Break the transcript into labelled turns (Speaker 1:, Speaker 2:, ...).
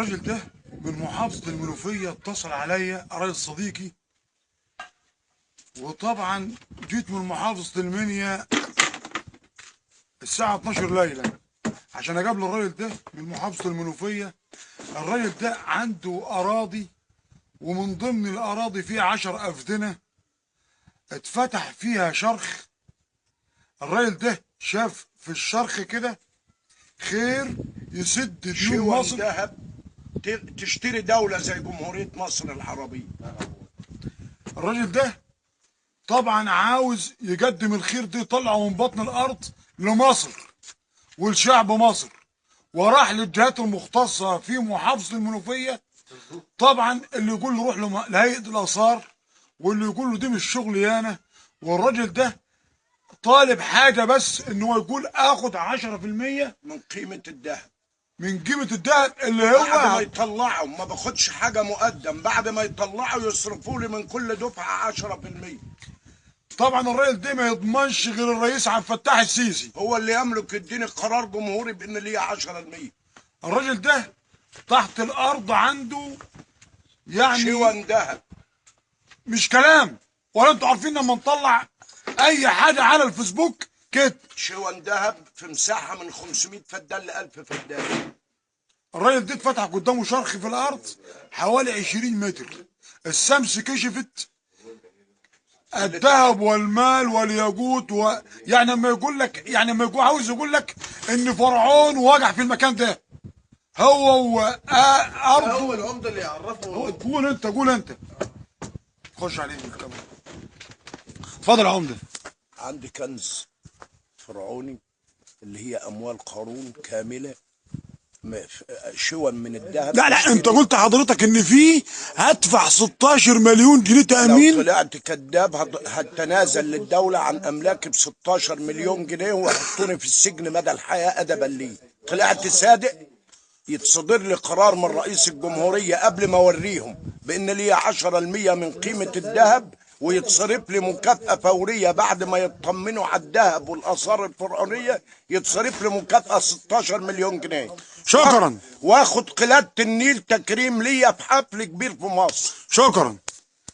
Speaker 1: الراجل ده من محافظة المنوفية اتصل عليا راجل صديقي، وطبعا جيت من محافظة المنيا الساعة 12 ليلة عشان اقابل الراجل ده من محافظة المنوفية. الراجل ده عنده أراضي، ومن ضمن الأراضي فيها 10 أفدنة اتفتح فيها شرخ. الراجل ده شاف في الشرخ كده خير يسد ديون
Speaker 2: شون
Speaker 1: مصر.
Speaker 2: ذهب تشتري دولة زي جمهورية مصر العربية.
Speaker 1: الراجل ده طبعا عاوز يقدم الخير ده يطلعه من بطن الارض لمصر والشعب مصر، وراح للجهات المختصه في محافظه المنوفيه. طبعا اللي يقول له روح لهيئه الاثار، واللي يقول له دي مش شغلي انا. والراجل ده طالب حاجه بس ان هو يقول اخد 10%
Speaker 2: من قيمة الذهب
Speaker 1: من قيمه الذهب اللي
Speaker 2: بعد ما
Speaker 1: هو.
Speaker 2: يطلعوا، ما باخدش حاجة مقدم، بعد ما يطلعوا يصرفوا لي من كل دفعة 10%.
Speaker 1: طبعا الراجل ده ما يضمنش غير الرئيس عبد الفتاح السيسي،
Speaker 2: هو اللي يملك يديني قرار جمهوري بان لي 10%.
Speaker 1: الراجل ده تحت الارض عنده يعني
Speaker 2: شون ذهب.
Speaker 1: مش كلام، ولا انتوا عارفين لما نطلع اي حاجه على الفيسبوك كده.
Speaker 2: شون ذهب في مساحة من 500 فدان ل 1000 فدان.
Speaker 1: الراجل ده اتفتح قدامه شرخ في الارض حوالي 20 متر، الشمس كشفت الذهب والمال والياقوت يعني لما يقول لك، يعني لما يقول عاوز يقول لك ان فرعون وقع في المكان ده هو وارضه.
Speaker 3: هو العمده اللي يعرفه.
Speaker 1: قول انت خش عليه بالكاميرا. اتفضل يا عمده.
Speaker 2: عندي كنز فرعوني اللي هي اموال قارون كامله، شون من الذهب.
Speaker 1: لا انت قلت حضرتك ان في هدفع 16 مليون جنيه تامين.
Speaker 2: لو طلعت كذاب هتنازل للدوله عن املاكي ب 16 مليون جنيه ويحطوني في السجن مدى الحياه ادبا لي. طلعت صادق يتصدر لي قرار من رئيس الجمهوريه قبل ما اوريهم بان لي 10% من قيمه الذهب، ويتصرف لي مكافأة فورية بعد ما يطمنوا على الذهب والآثار الفرعونية. يتصرف لي مكافأة 16 مليون جنيه.
Speaker 1: شكرا.
Speaker 2: واخد قلادة النيل تكريم ليا في حفل كبير في مصر.
Speaker 1: شكرا.